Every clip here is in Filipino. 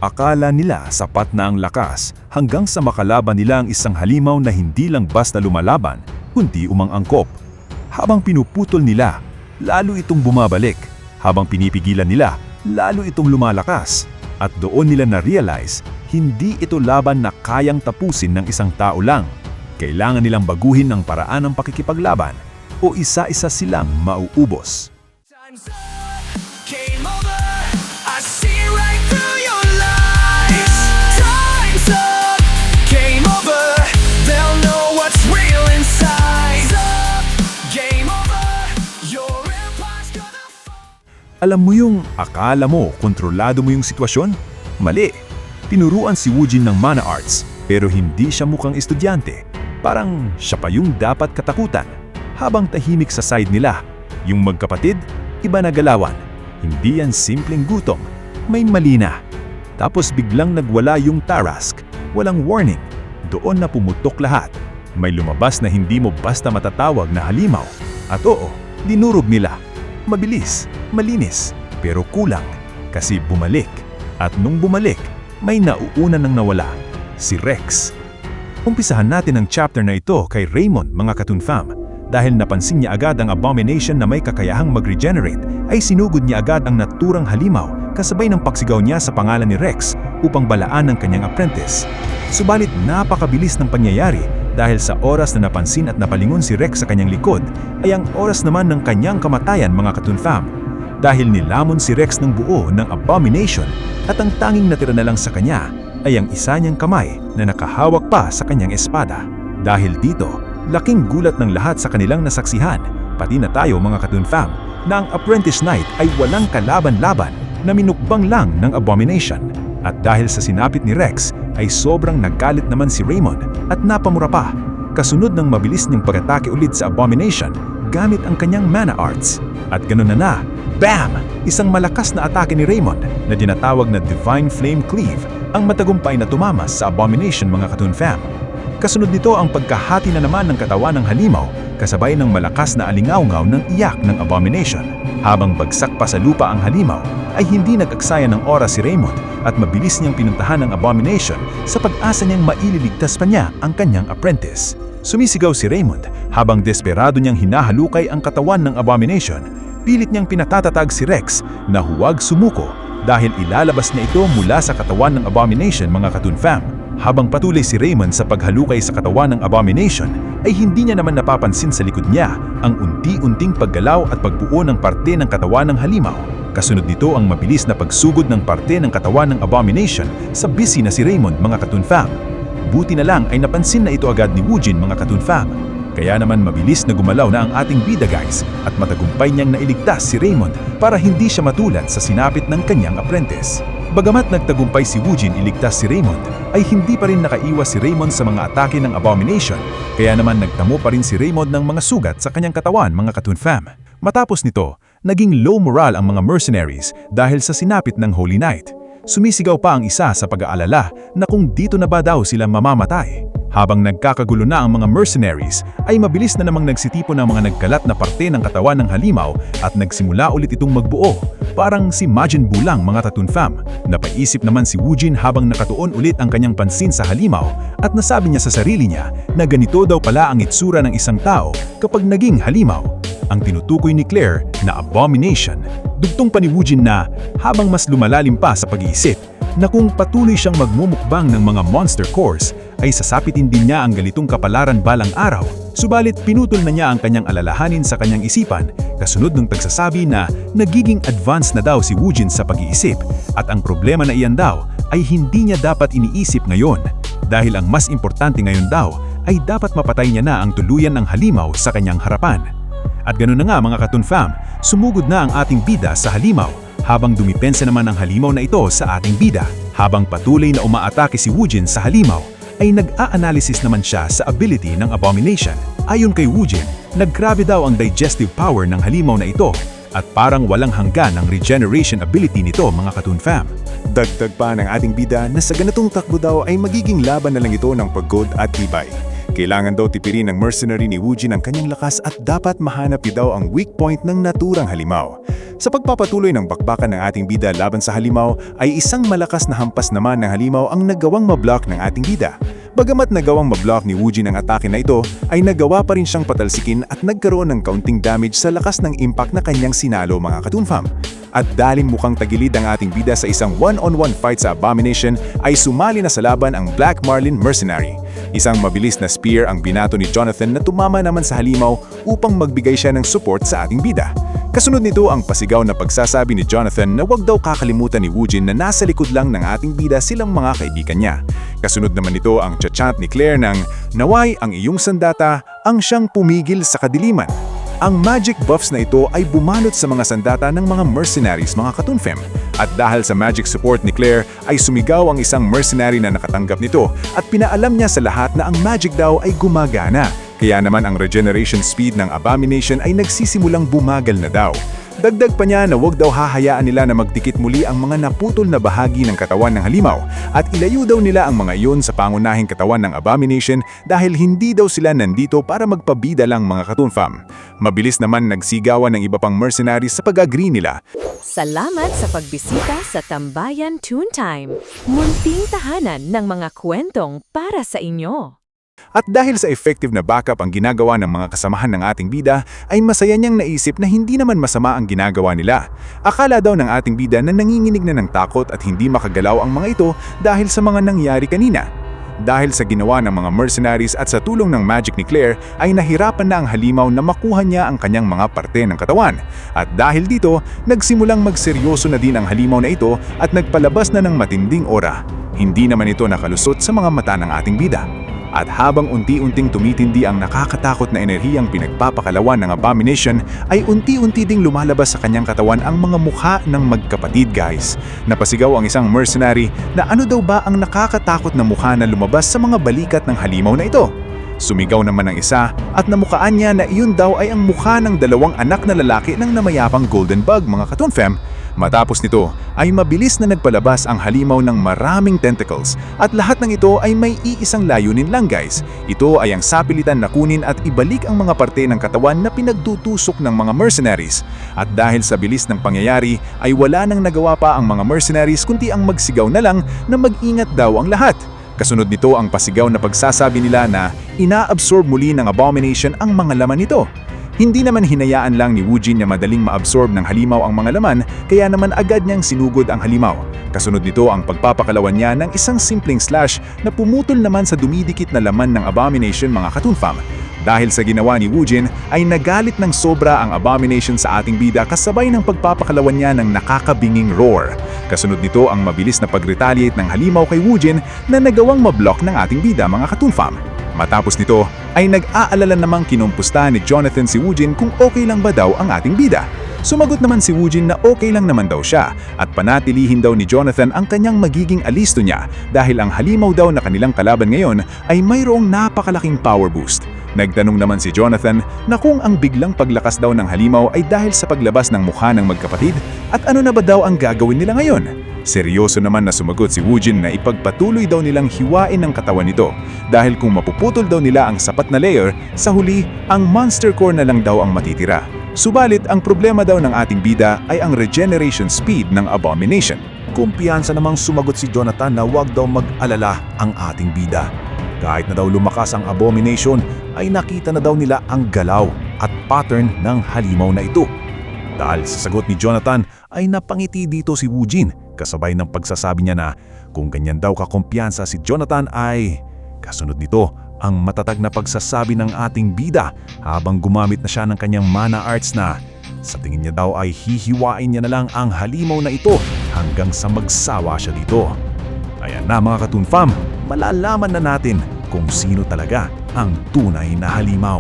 Akala nila sapat na ang lakas hanggang sa makalaban nila ang isang halimaw na hindi lang basta lumalaban, kundi umang-angkop. Habang pinuputol nila, lalo itong bumabalik. Habang pinipigilan nila, lalo itong lumalakas. At doon nila na-realize, hindi ito laban na kayang tapusin ng isang tao lang. Kailangan nilang baguhin ang paraan ng pakikipaglaban o isa-isa silang mauubos. Time's up, game over. I see right through your lies. Time's up, game over. They'll know what's real inside. Time's up, game over. Your empire's gonna fall. Alam mo yung akala mo kontrolado mo yung sitwasyon? Mali. Tinuruan si Woojin ng mana arts pero hindi siya mukhang estudyante. Parang siya pa yung dapat katakutan. Habang tahimik sa side nila, yung magkapatid, iba na galawan. Hindi yan simpleng gutom, may mali na. Tapos biglang nagwala yung Tarask, walang warning. Doon na pumutok lahat. May lumabas na hindi mo basta matatawag na halimaw. At oo, dinurog nila. Mabilis, malinis, pero kulang. Kasi bumalik. At nung bumalik, may nauuna nang nawala. Si Rex. Umpisahan natin ang chapter na ito kay Raymond, mga Katoon Fam. Dahil napansin niya agad ang abomination na may kakayahang mag-regenerate, ay sinugod niya agad ang naturang halimaw kasabay ng pagsigaw niya sa pangalan ni Rex upang balaan ng kanyang apprentice. Subalit napakabilis ng pangyayari dahil sa oras na napansin at napalingon si Rex sa kanyang likod, ay ang oras naman ng kanyang kamatayan, mga Katoon Fam. Dahil nilamon si Rex ng buo ng abomination at ang tanging natira na lang sa kanya ay ang isa niyang kamay na nakahawak pa sa kanyang espada. Dahil dito, laking gulat ng lahat sa kanilang nasaksihan, pati na tayo, mga Katoon Fam, na ang Apprentice Knight ay walang kalaban-laban na minukbang lang ng abomination. At dahil sa sinapit ni Rex, ay sobrang naggalit naman si Raymond at napamura pa. Kasunod ng mabilis niyang pag-atake ulit sa abomination gamit ang kanyang mana arts. At ganun na, BAM! Isang malakas na atake ni Raymond na tinatawag na Divine Flame Cleave ang matagumpay na tumamas sa abomination, mga Katoon Fam. Kasunod nito ang pagkahati na naman ng katawan ng halimaw kasabay ng malakas na alingaungaw ng iyak ng abomination. Habang bagsak pa sa lupa ang halimaw, ay hindi nag-aksaya ng oras si Raymond at mabilis niyang pinuntahan ang abomination sa pag-asa niyang maililigtas pa niya ang kanyang apprentice. Sumisigaw si Raymond habang desperado niyang hinahalukay ang katawan ng abomination. Pilit niyang pinatatatag si Rex na huwag sumuko dahil ilalabas niya ito mula sa katawan ng abomination, mga Katoon Fam. Habang patuloy si Raymond sa paghalukay sa katawan ng abomination, ay hindi niya naman napapansin sa likod niya ang unti-unting paggalaw at pagbuo ng parte ng katawan ng halimaw. Kasunod nito ang mabilis na pagsugod ng parte ng katawan ng abomination sa busy na si Raymond, mga Katoon Fam. Buti na lang ay napansin na ito agad ni Woojin, mga Katoon Fam. Kaya naman mabilis na gumalaw na ang ating bida guys at matagumpay niyang nailigtas si Raymond para hindi siya matulad sa sinapit ng kanyang apprentice. Bagamat nagtagumpay si Woojin iligtas si Raymond, ay hindi pa rin nakaiwas si Raymond sa mga atake ng abomination, kaya naman nagtamo pa rin si Raymond ng mga sugat sa kanyang katawan, mga Katoon Fam. Matapos nito, naging low morale ang mga mercenaries dahil sa sinapit ng Holy Knight. Sumisigaw pa ang isa sa pag-aalala na kung dito na ba daw sila mamamatay. Habang nagkakagulo na ang mga mercenaries, ay mabilis na namang nagsitipon ng mga nagkalat na parte ng katawan ng halimaw at nagsimula ulit itong magbuo. Parang si Majin Buu lang, mga Katoon Fam. Napaisip naman si Woojin habang nakatuon ulit ang kanyang pansin sa halimaw at nasabi niya sa sarili niya na ganito daw pala ang itsura ng isang tao kapag naging halimaw. Ang tinutukoy ni Claire na abomination. Dugtong pa ni Woojin na habang mas lumalalim pa sa pag-iisip na kung patuloy siyang magmumukbang ng mga monster cores, ay sasapitin din niya ang galitong kapalaran balang araw. Subalit pinutol na niya ang kanyang alalahanin sa kanyang isipan kasunod ng tagsasabi na nagiging advanced na daw si Woojin sa pag-iisip at ang problema na iyan daw ay hindi niya dapat iniisip ngayon dahil ang mas importante ngayon daw ay dapat mapatay niya na ang tuluyan ng halimaw sa kanyang harapan. At ganoon na nga, mga Katoon Fam, sumugod na ang ating bida sa halimaw habang dumipensa naman ang halimaw na ito sa ating bida. Habang patuloy na umaatake si Woojin sa halimaw, ay nag-a-analysis naman siya sa ability ng abomination. Ayon kay Woojin, naggrabe daw ang digestive power ng halimaw na ito at parang walang hanggan ang regeneration ability nito, mga Katoon Fam. Dagdag pa ng ating bida na sa ganitong takbo daw ay magiging laban na lang ito ng pagod at tibay. Kailangan daw tipirin ng mercenary ni Woojin ang kanyang lakas at dapat mahanap daw ang weak point ng naturang halimaw. Sa pagpapatuloy ng bakbakan ng ating bida laban sa halimaw, ay isang malakas na hampas naman ng halimaw ang nagawang mablock ng ating bida. Bagamat nagawang mablock ni Wujin ang atake na ito, ay nagawa pa rin siyang patalsikin at nagkaroon ng kaunting damage sa lakas ng impact na kanyang sinalo mga katunfam. At dahil mukhang tagilid ang ating bida sa isang one-on-one fight sa Abomination, ay sumali na sa laban ang Black Marlin Mercenary. Isang mabilis na spear ang binato ni Jonathan na tumama naman sa halimaw upang magbigay siya ng support sa ating bida. Kasunod nito ang pasigaw na pagsasabi ni Jonathan na wag daw kakalimutan ni Wujin na nasa likod lang ng ating bida silang mga kaibigan niya. Kasunod naman nito ang chant ni Claire ng "Naway ang iyong sandata ang siyang pumigil sa kadiliman." Ang magic buffs na ito ay bumanot sa mga sandata ng mga mercenaries mga katunfem. At dahil sa magic support ni Claire ay sumigaw ang isang mercenary na nakatanggap nito at pinaalam niya sa lahat na ang magic daw ay gumagana. Kaya naman ang regeneration speed ng Abomination ay nagsisimulang bumagal na daw. Dagdag pa niya na wag daw hahayaan nila na magdikit muli ang mga naputol na bahagi ng katawan ng halimaw at ilayo daw nila ang mga iyon sa pangunahing katawan ng Abomination dahil hindi daw sila nandito para magpabida lang mga katunfam. Mabilis naman nagsigawan ng iba pang mercenaries sa pag-agree nila. Salamat sa pagbisita sa Tambayan Toontime, munting tahanan ng mga kwentong para sa inyo. At dahil sa effective na backup ang ginagawa ng mga kasamahan ng ating bida, ay masaya niyang naisip na hindi naman masama ang ginagawa nila. Akala daw ng ating bida na nanginginig na ng takot at hindi makagalaw ang mga ito dahil sa mga nangyari kanina. Dahil sa ginawa ng mga mercenaries at sa tulong ng magic ni Claire, ay nahirapan na ang halimaw na makuha niya ang kanyang mga parte ng katawan. At dahil dito, nagsimulang magseryoso na din ang halimaw na ito at nagpalabas na ng matinding aura. Hindi naman ito nakalusot sa mga mata ng ating bida. At habang unti-unting tumitindi ang nakakatakot na enerhiyang pinagpapakalawan ng Abomination, ay unti-unti ding lumalabas sa kanyang katawan ang mga mukha ng magkapatid guys. Napasigaw ang isang mercenary na ano daw ba ang nakakatakot na mukha na lumabas sa mga balikat ng halimaw na ito. Sumigaw naman ang isa at namukaan niya na iyon daw ay ang mukha ng dalawang anak na lalaki ng namayapang Golden Bug mga katunfem. Matapos nito ay mabilis na nagpalabas ang halimaw ng maraming tentacles at lahat ng ito ay may iisang layunin lang guys. Ito ay ang sapilitan na kunin at ibalik ang mga parte ng katawan na pinagtutusok ng mga mercenaries. At dahil sa bilis ng pangyayari ay wala nang nagawa pa ang mga mercenaries kundi ang magsigaw na lang na mag-ingat daw ang lahat. Kasunod nito ang pasigaw na pagsasabi nila na ina-absorb muli ng Abomination ang mga laman nito. Hindi naman hinayaan lang ni Wujin na madaling ma-absorb ng halimaw ang mga laman, kaya naman agad niyang sinugod ang halimaw. Kasunod nito ang pagpapakalawan niya ng isang simpleng slash na pumutol naman sa dumidikit na laman ng Abomination mga katunfam. Dahil sa ginawa ni Wujin ay nagalit ng sobra ang Abomination sa ating bida kasabay ng pagpapakalawan niya ng nakakabinging roar. Kasunod nito ang mabilis na pag-retaliate ng halimaw kay Wujin na nagawang mablock ng ating bida mga katunfam. Matapos nito ay nag-aalala namang kinumpusta ni Jonathan si Wujin kung okay lang ba daw ang ating bida. Sumagot naman si Wujin na okay lang naman daw siya at panatilihin daw ni Jonathan ang kanyang magiging alisto niya dahil ang halimaw daw na kanilang kalaban ngayon ay mayroong napakalaking power boost. Nagtanong naman si Jonathan na kung ang biglang paglakas daw ng halimaw ay dahil sa paglabas ng mukha ng magkapatid at ano na ba daw ang gagawin nila ngayon. Seryoso naman na sumagot si Wujin na ipagpatuloy daw nilang hiwain ang katawan nito dahil kung mapuputol daw nila ang sapat na layer, sa huli ang monster core na lang daw ang matitira. Subalit ang problema daw ng ating bida ay ang regeneration speed ng Abomination. Kumpiyansa namang sumagot si Jonathan na wag daw mag-alala ang ating bida. Kahit na daw lumakas ang Abomination, ay nakita na daw nila ang galaw at pattern ng halimaw na ito. Dahil sa sagot ni Jonathan ay napangiti dito si Wujin kasabay ng pagsasabi niya na kung ganyan daw kakumpiyansa si Jonathan ay kasunod nito ang matatag na pagsasabi ng ating bida habang gumamit na siya ng kanyang mana arts na sa tingin niya daw ay hihiwain niya na lang ang halimaw na ito hanggang sa magsawa siya dito. Ayan na mga katunfam, malalaman na natin kung sino talaga ang tunay na halimaw.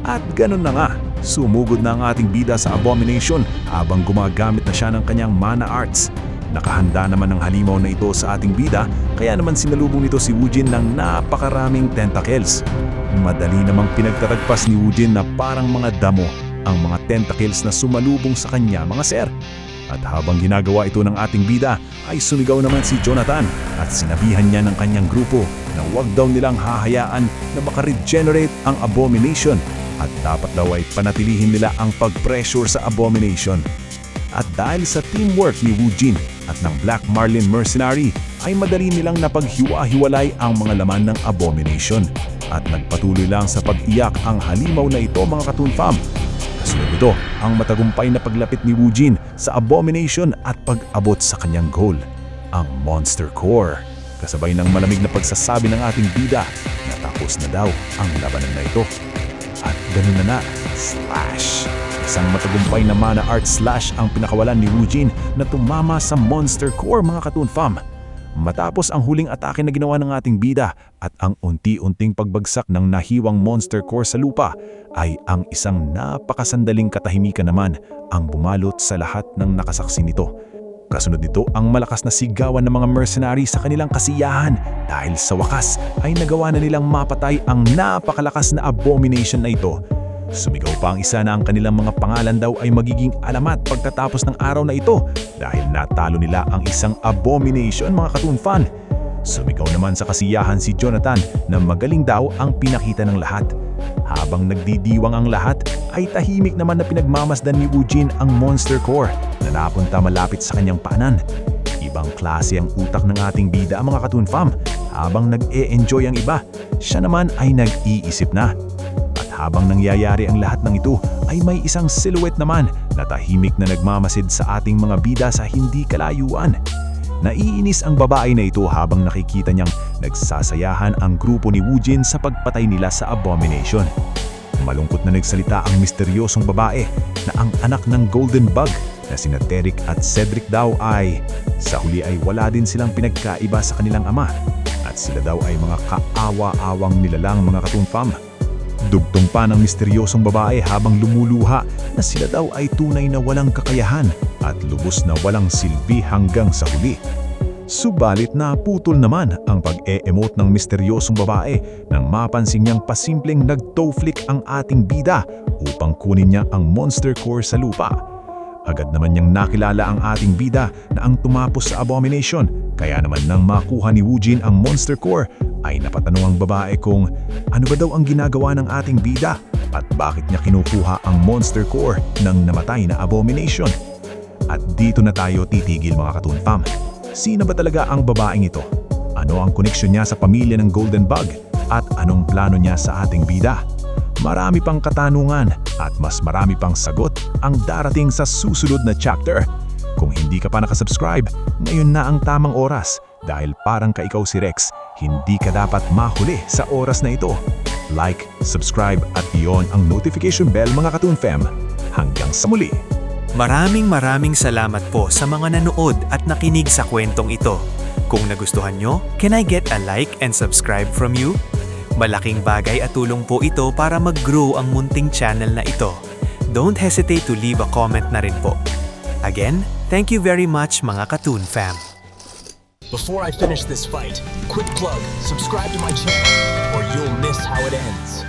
At ganun na nga, sumugod na ang ating bida sa Abomination habang gumagamit na siya ng kanyang mana arts. Nakahanda naman ang halimaw na ito sa ating bida, kaya naman sinalubong nito si Wujin ng napakaraming tentacles. Madali namang pinagtatagpas ni Wujin na parang mga damo ang mga tentacles na sumalubong sa kanya mga sir. At habang ginagawa ito ng ating bida, ay sumigaw naman si Jonathan at sinabihan niya ng kanyang grupo na huwag daw nilang hahayaan na makaregenerate ang Abomination at dapat daw ay panatilihin nila ang pag-pressure sa Abomination. At dahil sa teamwork ni Woojin at ng Black Marlin Mercenary, ay madali nilang napaghiwa-hiwalay ang mga laman ng Abomination. At nagpatuloy lang sa pag-iyak ang halimaw na ito mga Katoon Fam. Kasunod nito ang matagumpay na paglapit ni Woojin sa Abomination at pag-abot sa kanyang goal, ang Monster Core. Kasabay ng malamig na pagsasabi ng ating bida na tapos na daw ang labanan na ito. At ganun na slash! Isang matagumpay na mana art slash ang pinakawalan ni Woojin na tumama sa Monster Core mga Katoon Fam. Matapos ang huling atake na ginawa ng ating bida at ang unti-unting pagbagsak ng nahiwang Monster Core sa lupa, ay ang isang napakasandaling katahimikan naman ang bumalot sa lahat ng nakasaksi nito. Kasunod nito ang malakas na sigawan ng mga mercenary sa kanilang kasiyahan dahil sa wakas ay nagawa na nilang mapatay ang napakalakas na Abomination na ito. Sumigaw pa ang isa na ang kanilang mga pangalan daw ay magiging alamat pagkatapos ng araw na ito dahil natalo nila ang isang Abomination mga Katoon Fan. Sumigaw naman sa kasiyahan si Jonathan na magaling daw ang pinakita ng lahat. Habang nagdidiwang ang lahat, ay tahimik naman na pinagmamasdan ni Woojin ang Monster Core na napunta malapit sa kanyang paanan. Ibang klase ang utak ng ating bida mga Katoon Fam. Habang nag-e-enjoy ang iba, siya naman ay nag-iisip na. At habang nangyayari ang lahat ng ito, ay may isang silhouette naman na tahimik na nagmamasid sa ating mga bida sa hindi kalayuan. Naiinis ang babae na ito habang nakikita niyang nagsasayahan ang grupo ni Woojin sa pagpatay nila sa Abomination. Malungkot na nagsalita ang misteryosong babae na ang anak ng Golden Bug na sina Derek at Cedric daw ay sa huli ay wala din silang pinagkaiba sa kanilang ama at sila daw ay mga kaawa-awang nilalang mga Katoon Fam. Dugtong pa ng misteryosong babae habang lumuluha na sila daw ay tunay na walang kakayahan at lubos na walang silbi hanggang sa huli. Subalit na putol naman ang pag-e-emote ng misteryosong babae nang mapansin niyang pasimpleng nag-toe flick ang ating bida upang kunin niya ang Monster Core sa lupa. Agad naman niyang nakilala ang ating bida na ang tumapos sa Abomination, kaya naman nang makuha ni Woojin ang Monster Core ay napatanong ang babae kung ano ba daw ang ginagawa ng ating bida at bakit niya kinukuha ang Monster Core ng namatay na Abomination. At dito na tayo titigil mga Katoon Fam. Sino ba talaga ang babaeng ito? Ano ang koneksyon niya sa pamilya ng Golden Bug? At anong plano niya sa ating bida? Marami pang katanungan at mas marami pang sagot ang darating sa susunod na chapter. Kung hindi ka pa nakasubscribe, ngayon na ang tamang oras dahil parang ka ikaw si Rex, hindi ka dapat mahuli sa oras na ito. Like, subscribe at iyon ang notification bell mga Katoon Fam. Hanggang sa muli! Maraming salamat po sa mga nanood at nakinig sa kwentong ito. Kung nagustuhan nyo, can I get a like and subscribe from you? Malaking bagay at tulong po ito para mag-grow ang munting channel na ito. Don't hesitate to leave a comment na rin po. Again, thank you very much mga Katoon Fam. Before I finish this fight, quick plug, subscribe to my channel or you'll miss how it ends.